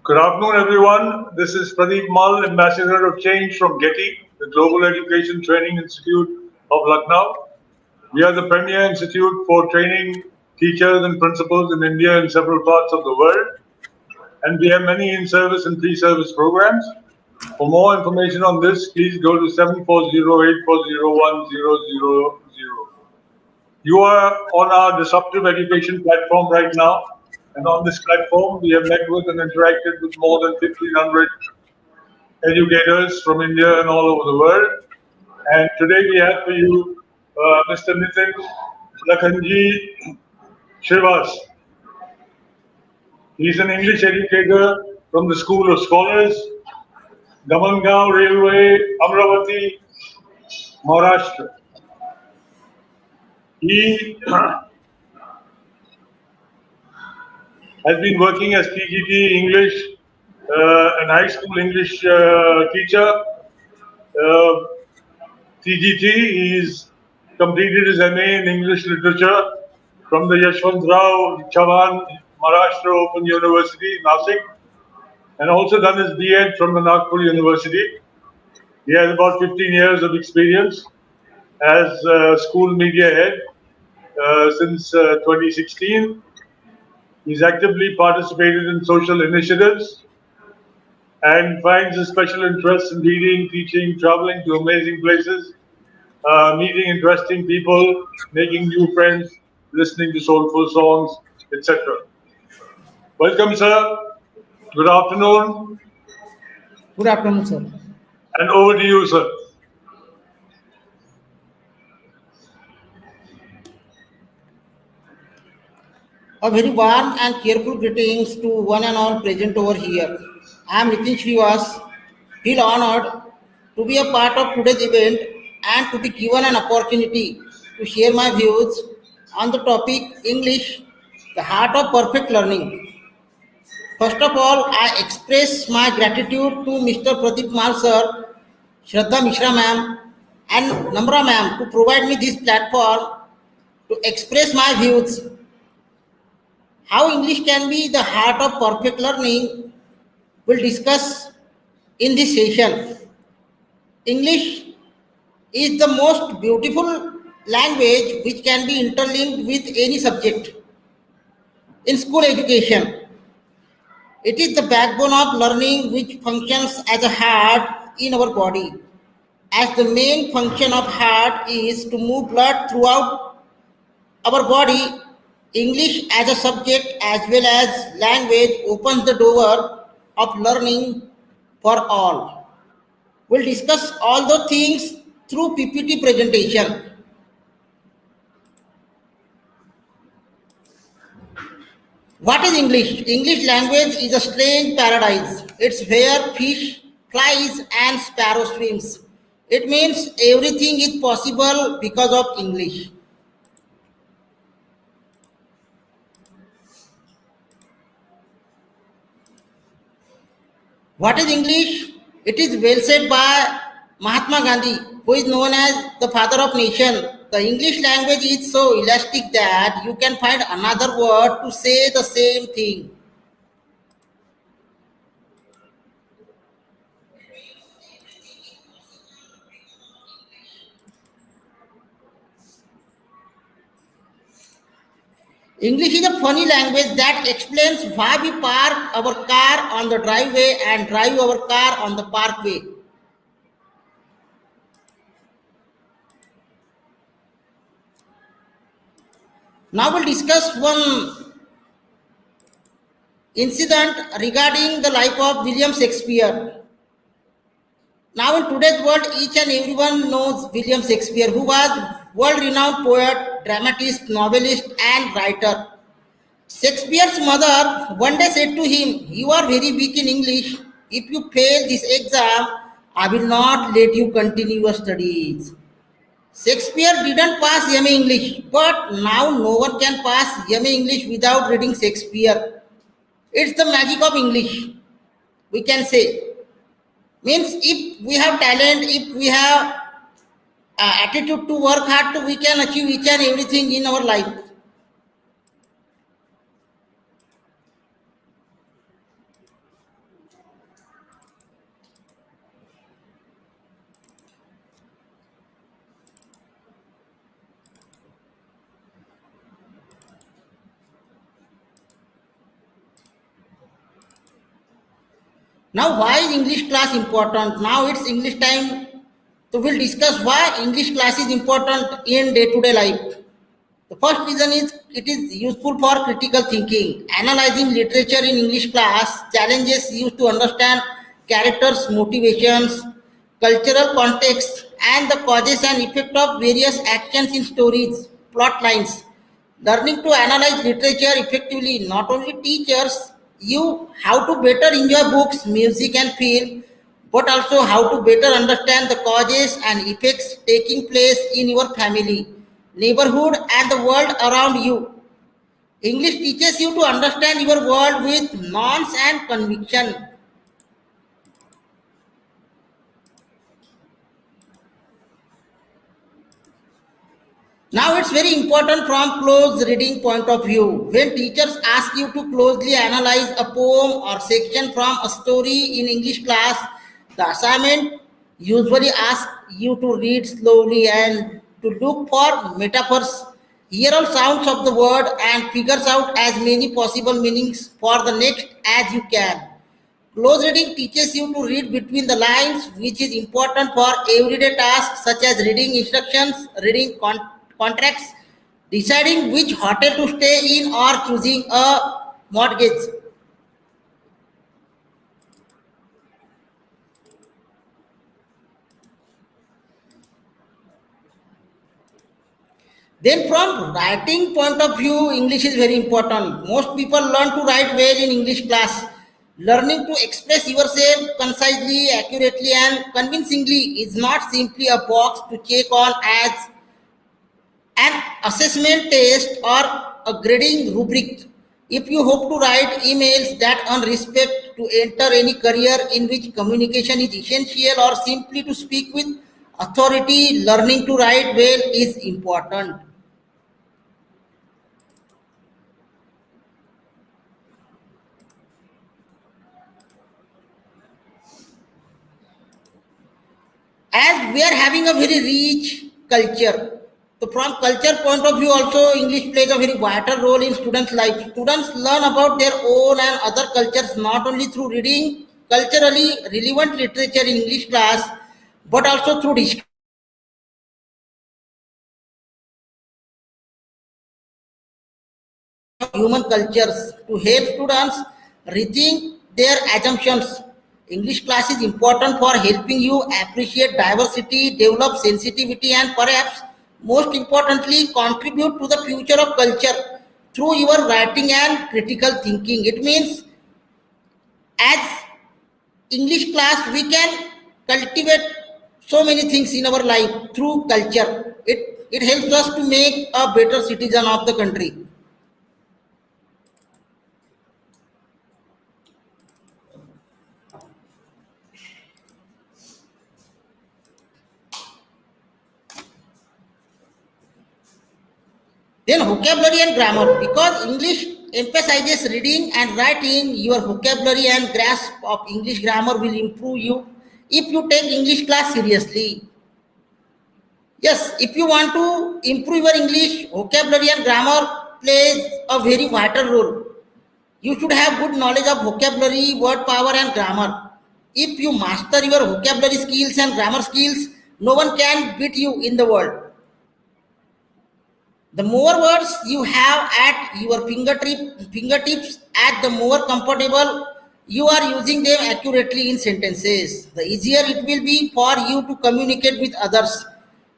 Good afternoon, everyone. This is Pradeep, Ambassador of Change from GETI, the Global Education Training Institute of Lucknow. We are the premier institute for training teachers and principals in India and several parts of the world. And we have many in-service and pre-service programs. For more information on this, please go to 7408401000. You are on our disruptive education platform right now. And on this platform, we have met with and interacted with more than 1,500 educators from India and all over the world. And today we have for you Mr. Nitin, Lakhanji, Shriwas. He's an English educator from the School of Scholars, Dhamangaon Railway, Amravati, Maharashtra. He has been working as PGT English and high school English teacher. TGT, he's completed his MA in English Literature from the Yashwantrao Chavan Maharashtra Open University, Nasik, and also done his B.Ed from the Nagpur University. He has about 15 years of experience as school media head since 2016. He's actively participated in social initiatives and finds a special interest in reading, teaching, traveling to amazing places, meeting interesting people, making new friends, listening to soulful songs, etc. Welcome, sir. Good afternoon. Good afternoon, sir. And over to you, sir. A very warm and cheerful greetings to one and all present over here. I am Nitin Shriwas. Feel honored to be a part of today's event and to be given an opportunity to share my views on the topic English, the heart of perfect learning. First of all, I express my gratitude to Mr. Pradeep sir, Shraddha Mishra ma'am, and Namra ma'am to provide me this platform to express my views. How English can be the heart of perfect learning, we'll discuss in this session. English is the most beautiful language which can be interlinked with any subject in school education. It is the backbone of learning which functions as a heart in our body. As the main function of heart is to move blood throughout our body, English as a subject as well as language opens the door of learning for all. We'll discuss all the things through PPT presentation. What is English? English language is a strange paradise. It's where fish, flies, and sparrow swims. It means everything is possible because of English. What is English? It is well said by Mahatma Gandhi, who is known as the father of nation. The English language is so elastic that you can find another word to say the same thing. English is a funny language that explains why we park our car on the driveway and drive our car on the parkway. Now we'll discuss one incident regarding the life of William Shakespeare. Now in today's world, each and everyone knows William Shakespeare, who was world-renowned poet, dramatist, novelist, and writer. Shakespeare's mother one day said to him, "You are very weak in English. If you fail this exam, I will not let you continue your studies." Shakespeare didn't pass MA English, but now no one can pass MA English without reading Shakespeare. It's the magic of English, we can say. Means if we have talent, if we have attitude to work hard, we can achieve each and everything in our life. Now, why is English class important? Now it's English time. So we'll discuss why English class is important in day-to-day life. The first reason is it is useful for critical thinking. Analyzing literature in English class challenges you to understand characters' motivations, cultural context, and the causes and effect of various actions in stories, plot lines. Learning to analyze literature effectively not only teaches you how to better enjoy books, music, and film, but also how to better understand the causes and effects taking place in your family, neighborhood, and the world around you. English teaches you to understand your world with nuance and conviction. Now it's very important from close reading point of view. When teachers ask you to closely analyze a poem or section from a story in English class, the assignment usually asks you to read slowly and to look for metaphors, hear all sounds of the word and figures out as many possible meanings for the next as you can. Close reading teaches you to read between the lines, which is important for everyday tasks such as reading instructions, reading contracts, deciding which hotel to stay in, or choosing a mortgage. Then, from writing point of view, English is very important. Most people learn to write well in English class. Learning to express yourself concisely, accurately, and convincingly is not simply a box to check on as an assessment test or a grading rubric. If you hope to write emails that earn respect, to enter any career in which communication is essential, or simply to speak with authority, learning to write well is important. As we are having a very rich culture. So from culture point of view also English plays a very vital role in students' life. Students learn about their own and other cultures not only through reading culturally relevant literature in English class, but also through human cultures to help students rethink their assumptions. English class is important for helping you appreciate diversity, develop sensitivity, and perhaps most importantly, contribute to the future of culture through your writing and critical thinking. It means as English class, we can cultivate so many things in our life through culture. It helps us to make a better citizen of the country. Then vocabulary and grammar. Because English emphasizes reading and writing, your vocabulary and grasp of English grammar will improve you if you take English class seriously. Yes, if you want to improve your English, vocabulary and grammar plays a very vital role. You should have good knowledge of vocabulary, word power, and grammar. If you master your vocabulary skills and grammar skills, no one can beat you in the world. The more words you have at your fingertips, at the more comfortable you are using them accurately in sentences, the easier it will be for you to communicate with others.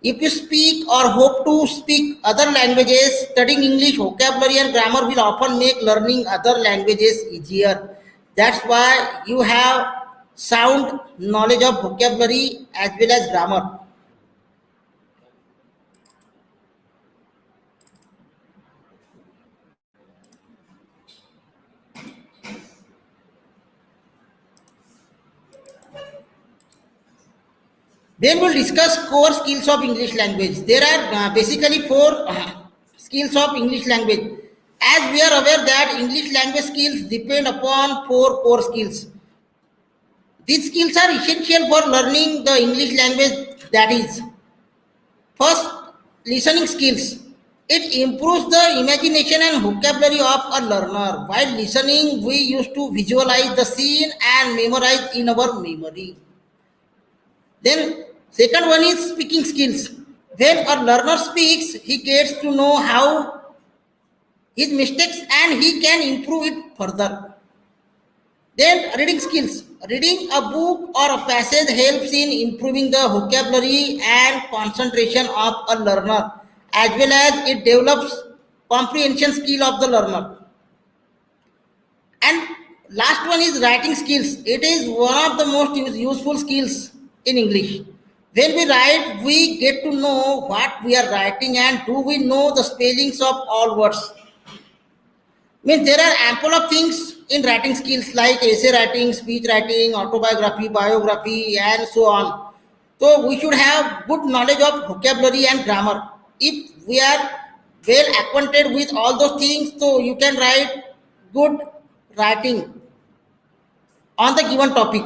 If you speak or hope to speak other languages, studying English vocabulary and grammar will often make learning other languages easier. That's why you have sound knowledge of vocabulary as well as grammar. Then we'll discuss core skills of English language. There are basically four skills of English language. As we are aware that English language skills depend upon four core skills. These skills are essential for learning the English language. That is, first, listening skills. It improves the imagination and vocabulary of a learner. While listening, we used to visualize the scene and memorize in our memory. Then, second one is speaking skills. When a learner speaks, he gets to know how his mistakes and he can improve it further. Then, reading skills. Reading a book or a passage helps in improving the vocabulary and concentration of a learner, as well as it develops comprehension skill of the learner. And last one is writing skills. It is one of the most useful skills in English. When we write, we get to know what we are writing and do we know the spellings of all words. Means there are ample of things in writing skills like essay writing, speech writing, autobiography, biography, and so on. So we should have good knowledge of vocabulary and grammar. If we are well acquainted with all those things, so you can write good writing on the given topic.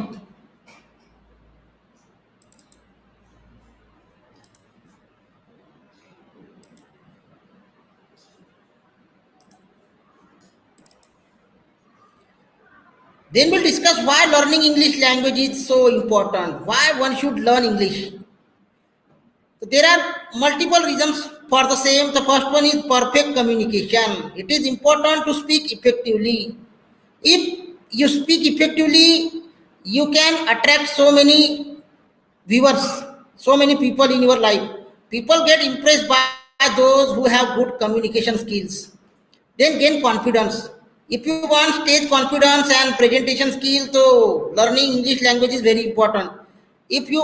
Then we'll discuss why learning English language is so important, why one should learn English. So there are multiple reasons for the same. The first one is perfect communication. It is important to speak effectively. If you speak effectively, you can attract so many viewers, so many people in your life. People get impressed by those who have good communication skills. Then gain confidence. If you want stage confidence and presentation skill, so learning English language is very important. If you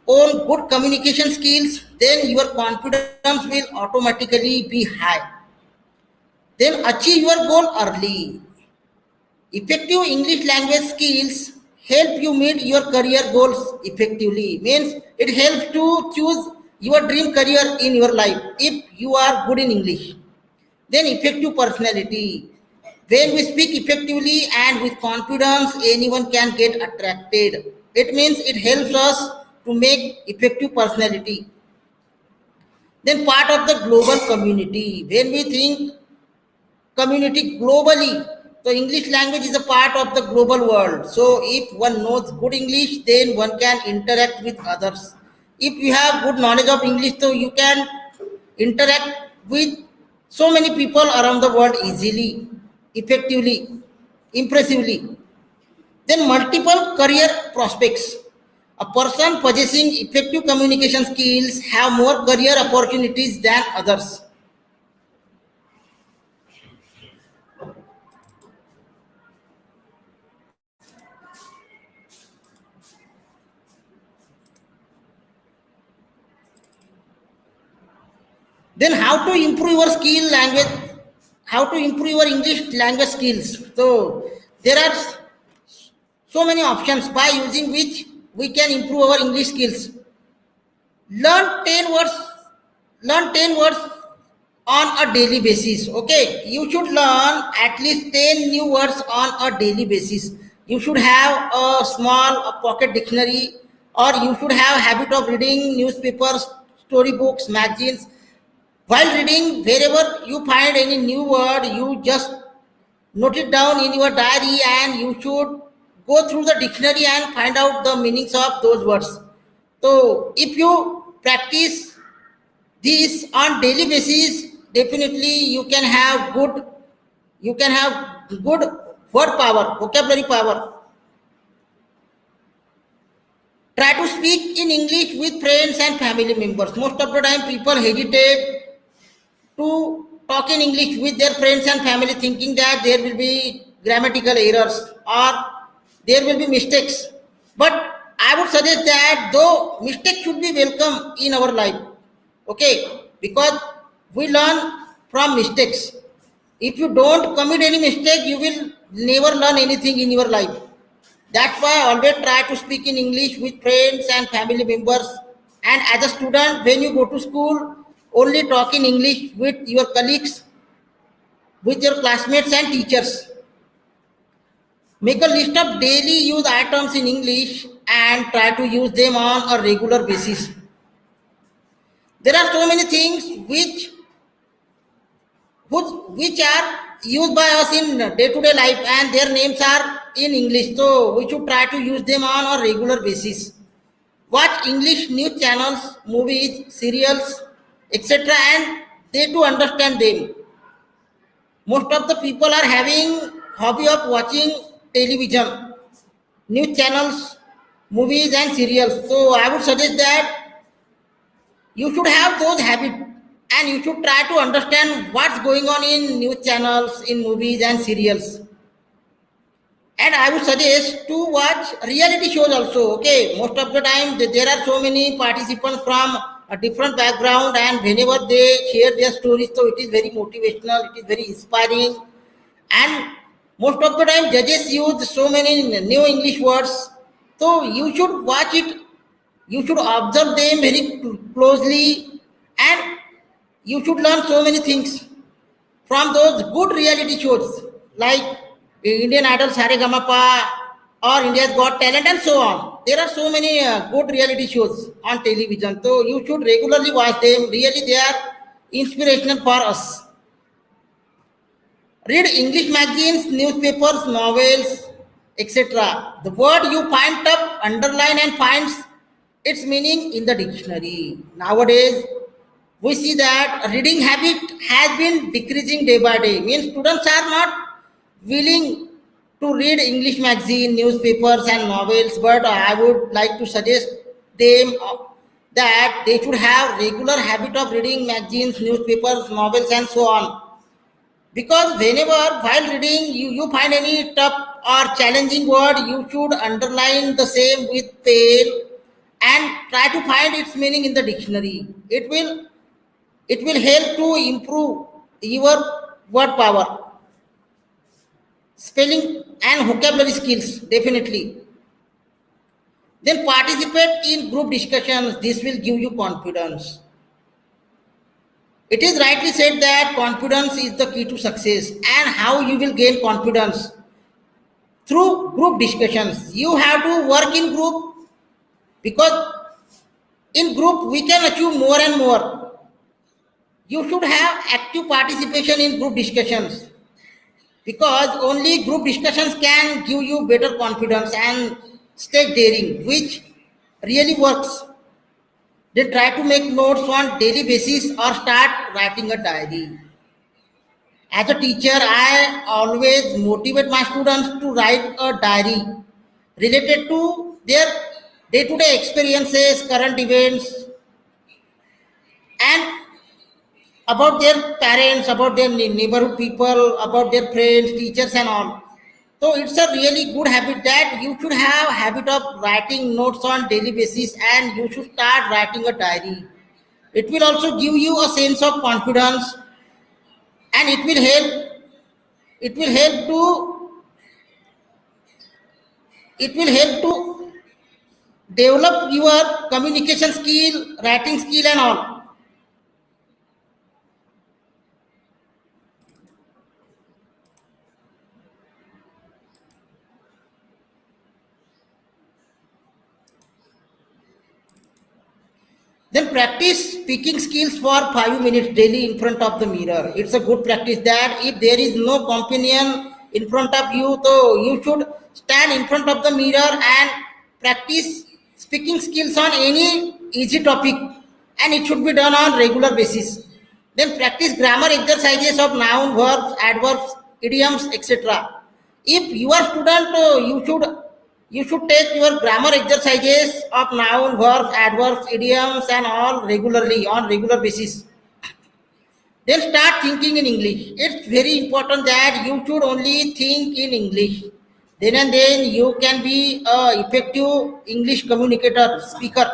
own good communication skills, then your confidence will automatically be high. Then achieve your goal early. Effective English language skills help you meet your career goals effectively. Means it helps to choose your dream career in your life if you are good in English. Then effective personality. When we speak effectively and with confidence, anyone can get attracted. It means it helps us to make effective personality. Then part of the global community. When we think community globally, so English language is a part of the global world. So if one knows good English, then one can interact with others. If you have good knowledge of English, so you can interact with so many people around the world easily, effectively, impressively. Then multiple career prospects. A person possessing effective communication skills have more career opportunities than others. Then how to improve your skill language, how to improve your English language skills. So there are so many options by using which we can improve our English skills. Learn 10 words, learn 10 words on a daily basis. Okay, you should learn at least 10 new words on a daily basis. You should have a small pocket dictionary, or you should have habit of reading newspapers, storybooks, magazines. While reading, wherever you find any new word, you just note it down in your diary and you should go through the dictionary and find out the meanings of those words. So if you practice this on daily basis, definitely you can have good word power, vocabulary power. Try to speak in English with friends and family members. Most of the time people hesitate to talk in English with their friends and family, thinking that there will be grammatical errors or there will be mistakes. But I would suggest that though mistakes should be welcome in our life, okay, because we learn from mistakes. If you don't commit any mistake, you will never learn anything in your life. That's why I always try to speak in English with friends and family members. And as a student, when you go to school, only talk in English with your colleagues, with your classmates and teachers. Make a list of daily use items in English and try to use them on a regular basis. There are so many things which which are used by us in day-to-day life, and their names are in English. So we should try to use them on a regular basis. Watch English news channels, movies, serials, etc., and they to understand them. Most of the people are having hobby of watching television, news channels, movies, and serials. So I would suggest that you should have those habits, and you should try to understand what's going on in news channels, in movies, and serials. And I would suggest to watch reality shows also. Okay, most of the time there are so many participants from a different background, and whenever they share their stories, so it is very motivational, it is very inspiring, and most of the time judges use so many new English words. So you should watch it, you should observe them very closely, and you should learn so many things from those good reality shows like Indian Idol, Saregamapa, or India's Got Talent, and so on. There are so many good reality shows on television, so you should regularly watch them. Really, they are inspirational for us. Read English magazines, newspapers, novels, etc. The word you find up, underline, and finds its meaning in the dictionary. Nowadays, we see that reading habit has been decreasing day by day. Means students are not willing to read English magazine, newspapers, and novels. But I would like to suggest them that they should have regular habit of reading magazines, newspapers, novels, and so on. Because whenever while reading you find any tough or challenging word, you should underline the same with pen and try to find its meaning in the dictionary. It will help to improve your word power, spelling, and vocabulary skills, definitely. Then participate in group discussions. This will give you confidence. It is rightly said that confidence is the key to success, and how you will gain confidence through group discussions. You have to work in group, because in group we can achieve more and more. You should have active participation in group discussions, because only group discussions can give you better confidence and stay daring, which really works. They try to make notes on daily basis or start writing a diary. As a teacher, I always motivate my students to write a diary related to their day-to-day experiences, current events, and about their parents, about their neighborhood people, about their friends, teachers, and all. So it's a really good habit that you should have habit of writing notes on daily basis, and you should start writing a diary. It will also give you a sense of confidence, and it will help to develop your communication skill, writing skill, and all. Then practice speaking skills for 5 minutes daily in front of the mirror. It's a good practice that if there is no companion in front of you, so you should stand in front of the mirror and practice speaking skills on any easy topic, and it should be done on regular basis. Then practice grammar exercises of noun, verbs, adverbs, idioms, etc. If you are student, you should take your grammar exercises of noun, verbs, adverbs, idioms, and all regularly on regular basis. Then start thinking in English. It's very important that you should only think in English. Then and then you can be a effective English communicator, speaker,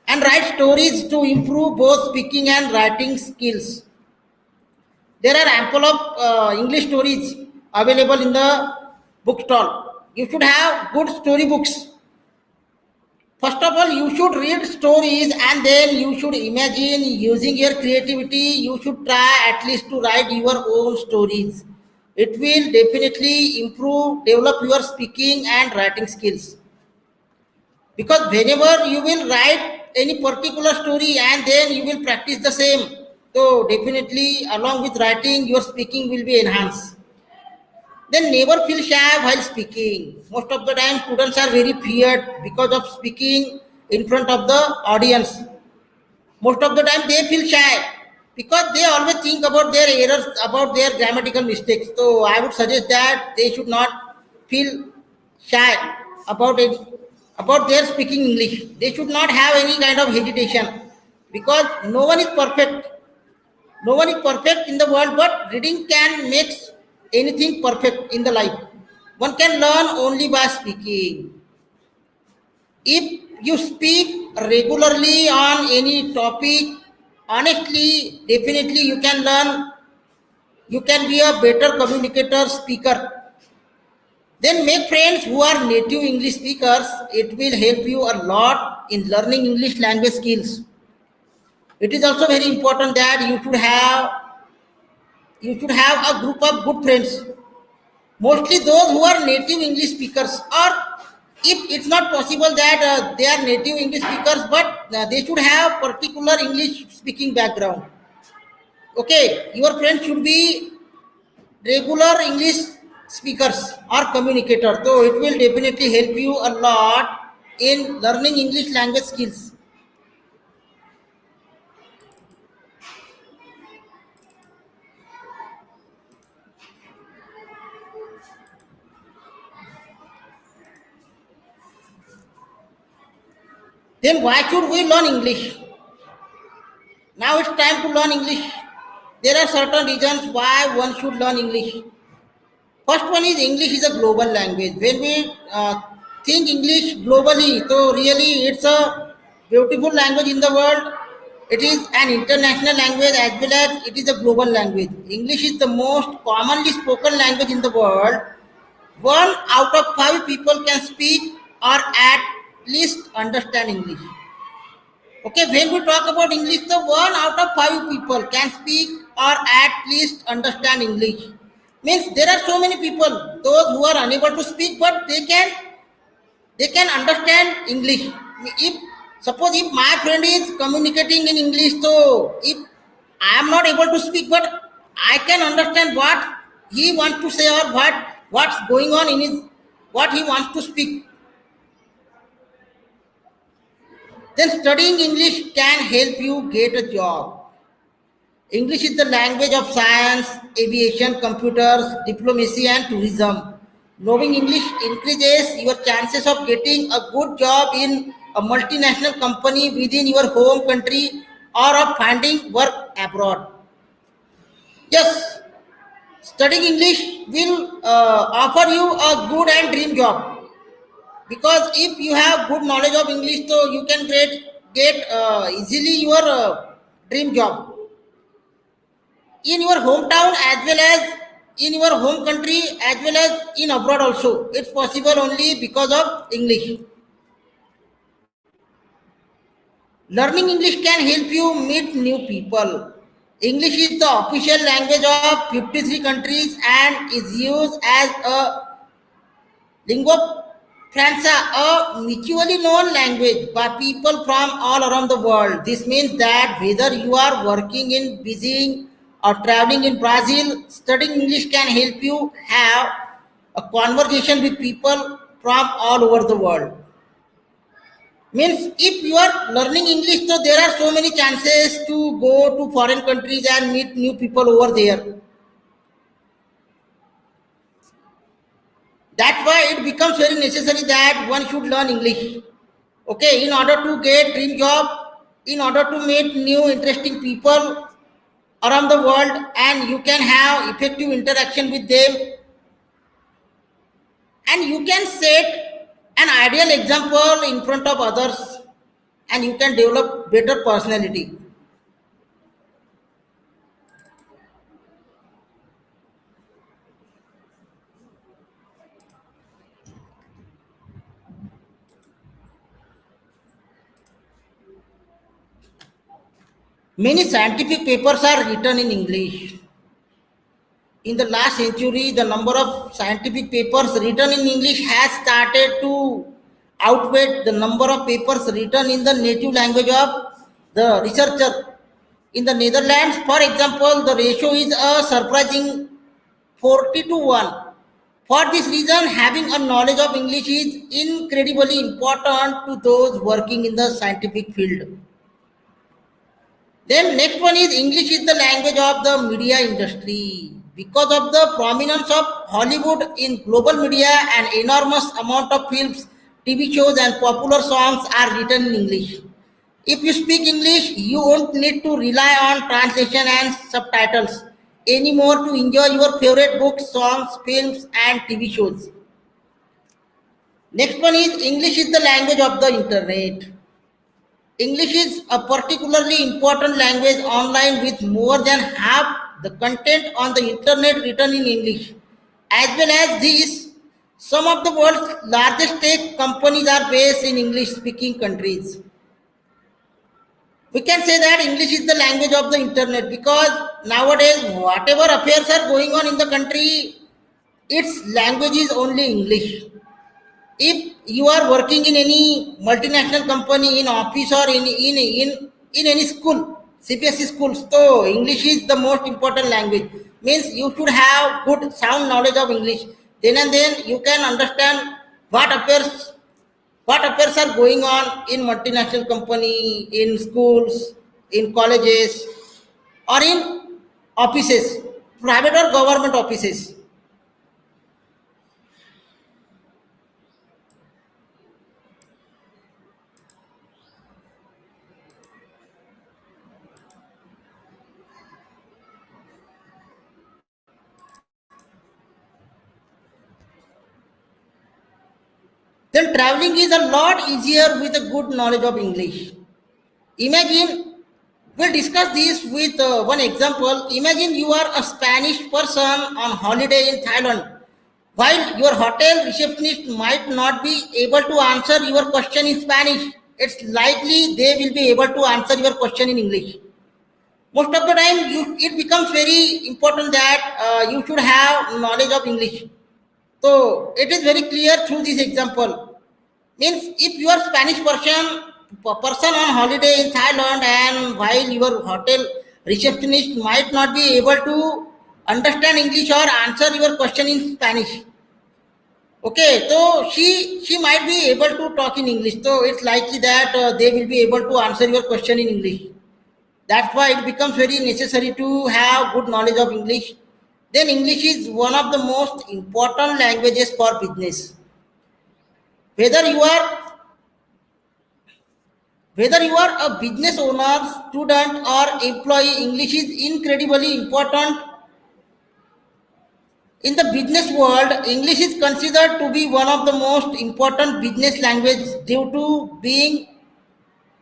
and write stories to improve both speaking and writing skills. There are ample of English stories available in the bookstall. You should have good story books. First of all, you should read stories, and then you should imagine using your creativity. You should try at least to write your own stories. It will definitely improve, develop your speaking and writing skills. Because whenever you will write any particular story and then you will practice the same, So definitely, along with writing, your speaking will be enhanced. Then never feel shy while speaking. Most of the time, students are very feared because of speaking in front of the audience. Most of the time, they feel shy because they always think about their errors, about their grammatical mistakes. So I would suggest that they should not feel shy about it, about their speaking English. They should not have any kind of hesitation because no one is perfect. No one is perfect in the world, but reading can make anything perfect in the life. One can learn only by speaking. If you speak regularly on any topic, honestly, definitely you can learn, you can be a better communicator, speaker. Then make friends who are native English speakers. It will help you a lot in learning English language skills. It is also very important that you should have a group of good friends, mostly those who are native English speakers, or if it's not possible that they are native English speakers, but they should have particular English speaking background. Okay, your friends should be regular English speakers or communicator, so it will definitely help you a lot in learning English language skills. Then why should we learn English? Now it's time to learn English. There are certain reasons why one should learn English. First one is English is a global language. When we think English globally, so really it's a beautiful language in the world. It is an international language as well as it is a global language. English is the most commonly spoken language in the world. One out of five people can speak or at least understand English. Okay, when we talk about English, the one out of five people can speak or at least understand English. Means there are so many people, those who are unable to speak, but they can understand English. If suppose if my friend is communicating in English, so if I am not able to speak, but I can understand what he wants to say or what's going on in his what he wants to speak. Then studying English can help you get a job. English is the language of science, aviation, computers, diplomacy, and tourism. Knowing English increases your chances of getting a good job in a multinational company within your home country or of finding work abroad. Yes, studying English will offer you a good and dream job because if you have good knowledge of English, so you can get easily your dream job in your hometown as well as in your home country as well as in abroad also. It's possible only because of English. Learning English can help you meet new people. English is the official language of 53 countries and is used as a lingua franca, a mutually known language by people from all around the world. This means that whether you are working in Beijing or traveling in Brazil, studying English can help you have a conversation with people from all over the world. Means if you are learning English, so there are so many chances to go to foreign countries and meet new people over there. That's why it becomes very necessary that one should learn English. Okay, in order to get dream job, in order to meet new interesting people around the world, and you can have effective interaction with them, and you can set an ideal example in front of others, and you can develop better personality. Many scientific papers are written in English. In the last century, the number of scientific papers written in English has started to outweigh the number of papers written in the native language of the researcher. In the Netherlands, for example, the ratio is a surprising 40 to 1. For this reason, having a knowledge of English is incredibly important to those working in the scientific field. Then next one is English is the language of the media industry. Because of the prominence of Hollywood in global media, an enormous amount of films, TV shows and popular songs are written in English. If you speak English, you won't need to rely on translation and subtitles anymore to enjoy your favorite books, songs, films and TV shows. Next one is English is the language of the internet. English is a particularly important language online with more than half the content on the internet written in English. As well as this, some of the world's largest tech companies are based in English speaking countries. We can say that English is the language of the internet because nowadays, whatever affairs are going on in the country, its language is only English. If you are working in any multinational company in office or in any school, CBSE schools, so English is the most important language. Means you should have good sound knowledge of English. Then and then you can understand what affairs what affairs are going on in multinational company, in schools, in colleges, or in offices, private or government offices. Then traveling is a lot easier with a good knowledge of English. Imagine, we'll discuss this with one example. Imagine you are a Spanish person on holiday in Thailand. While your hotel receptionist might not be able to answer your question in Spanish, it's likely they will be able to answer your question in English. Most of the time, it becomes very important that you should have knowledge of English. So it is very clear through this example. Means if you are Spanish person on holiday in Thailand and while your hotel receptionist might not be able to understand English or answer your question in Spanish. Okay, so she might be able to talk in English. So it's likely that they will be able to answer your question in English. That's why it becomes very necessary to have good knowledge of English. Then English is one of the most important languages for business. Whether you are whether you are a business owner, student, or employee, English is incredibly important. In the business world, English is considered to be one of the most important business language due to being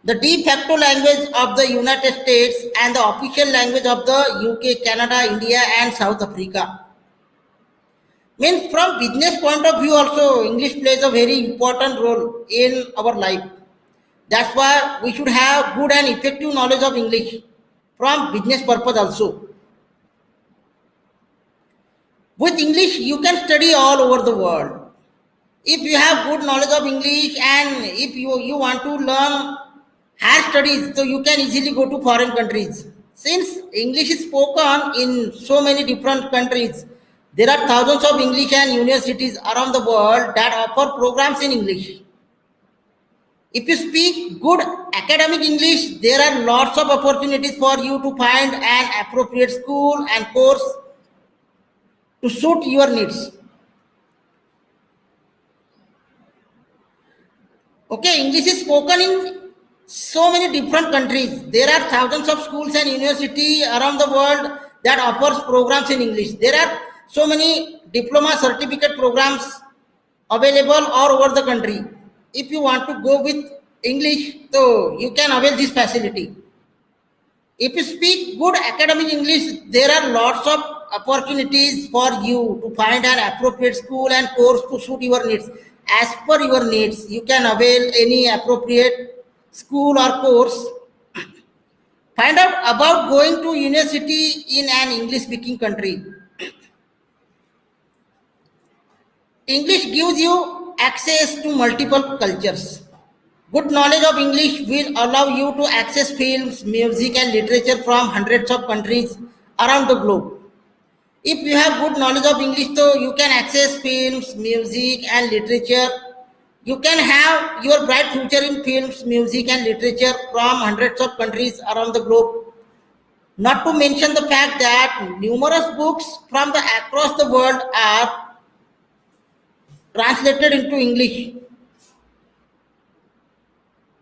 the de facto language of the United States and the official language of the UK, Canada, India, and South Africa. Means from business point of view also English plays a very important role in our life. That's why we should have good and effective knowledge of English from business purpose also. With English, you can study all over the world. If you have good knowledge of English and if you want to learn higher studies, so you can easily go to foreign countries. Since English is spoken in so many different countries, there are thousands of English and universities around the world that offer programs in English. If you speak good academic English, there are lots of opportunities for you to find an appropriate school and course to suit your needs. Okay, English is spoken in so many different countries. There are thousands of schools and universities around the world that offers programs in English. There are so many diploma certificate programs available all over the country. If you want to go with English, so you can avail this facility. If you speak good academic English, there are lots of opportunities for you to find an appropriate school and course to suit your needs. As per your needs, you can avail any appropriate school or course. Find out about going to university in an English speaking country. English gives you access to multiple cultures. Good knowledge of English will allow you to access films, music, and literature from hundreds of countries around the globe. If you have good knowledge of English, so you can access films, music, and literature. You can have your bright future in films, music, and literature from hundreds of countries around the globe. Not to mention the fact that numerous books from the across the world are translated into English.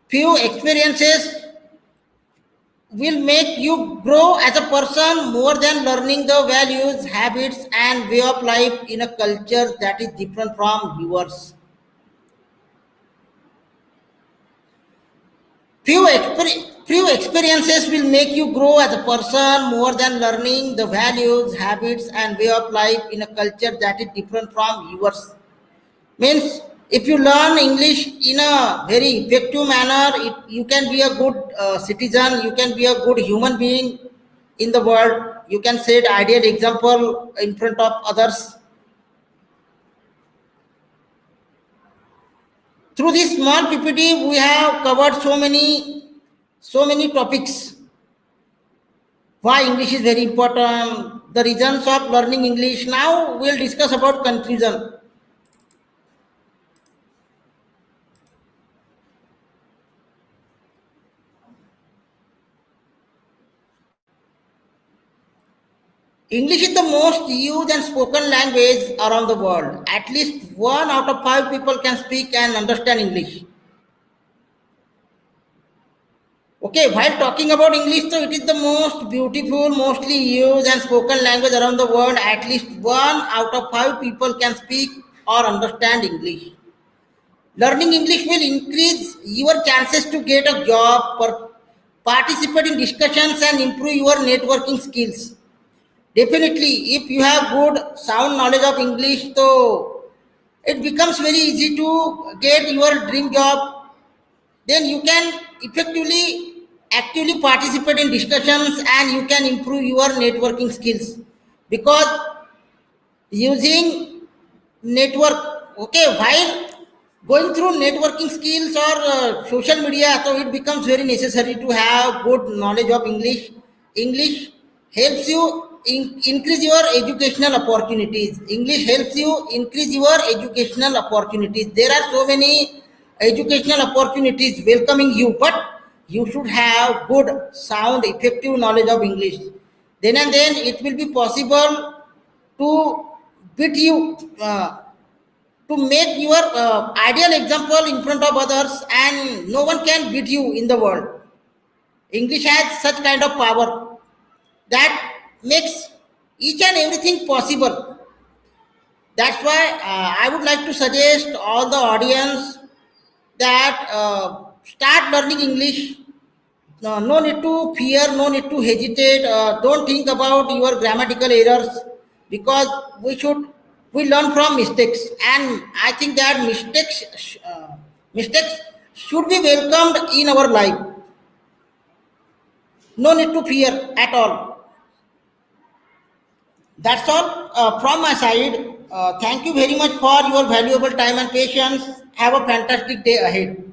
Few experiences will make you grow as a person more than learning the values, habits, and way of life in a culture that is different from yours. Few experiences will make you grow as a person more than learning the values, habits, and way of life in a culture that is different from yours. Means if you learn English in a very effective manner, you can be a good citizen, you can be a good human being in the world, you can set ideal example in front of others. Through this small ppt we have covered so many topics. Why English is very important, the reasons of learning English. Now we'll discuss about conclusion. English is the most used and spoken language around the world. At least one out of five people can speak and understand English. Okay, while talking about English, so it is the most beautiful, mostly used and spoken language around the world. At least one out of five people can speak or understand English. Learning English will increase your chances to get a job, participate in discussions, and improve your networking skills. Definitely, if you have good sound knowledge of English, so it becomes very easy to get your dream job. Then you can effectively, actively participate in discussions and you can improve your networking skills because using network, okay, while going through networking skills or social media, so it becomes very necessary to have good knowledge of English helps you increase your educational opportunities. English helps you increase your educational opportunities. There are so many educational opportunities welcoming you, but you should have good sound effective knowledge of English. Then and then it will be possible to beat you, to make your ideal example in front of others, and no one can beat you in the world. English has such kind of power that makes each and everything possible. That's why I would like to suggest all the audience that start learning English. No, no need to fear, no need to hesitate. Don't think about your grammatical errors because we learn from mistakes, and I think that mistakes should be welcomed in our life. No need to fear at all. That's all from my side. Thank you very much for your valuable time and patience. Have a fantastic day ahead.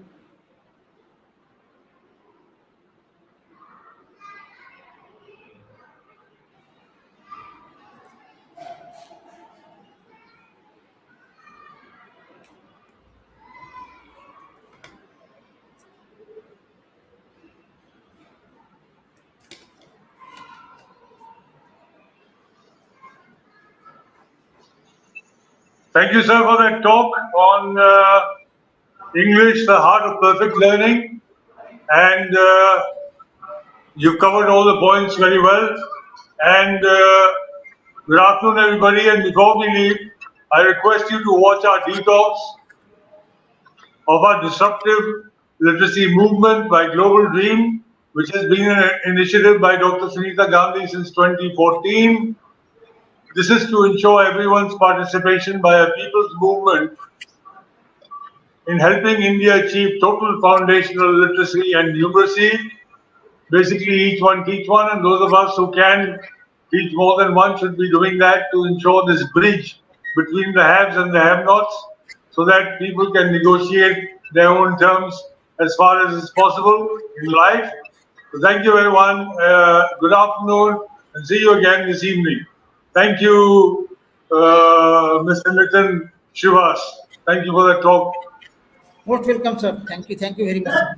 Thank you, sir, for that talk on English, the heart of perfect learning. And you've covered all the points very well. And good afternoon, everybody. And before we leave, I request you to watch our detox of our disruptive literacy movement by Global Dream, which has been an initiative by Dr. Sunita Gandhi since 2014. This is to ensure everyone's participation by a people's movement in helping India achieve total foundational literacy and numeracy. Basically, each one teach one, and those of us who can teach more than one should be doing that to ensure this bridge between the haves and the have-nots so that people can negotiate their own terms as far as is possible in life. So thank you, everyone. Good afternoon, and see you again this evening. Thank you, Mr. Nitin Shriwas. Thank you for that talk. Most welcome, sir. Thank you. Thank you very much, sir.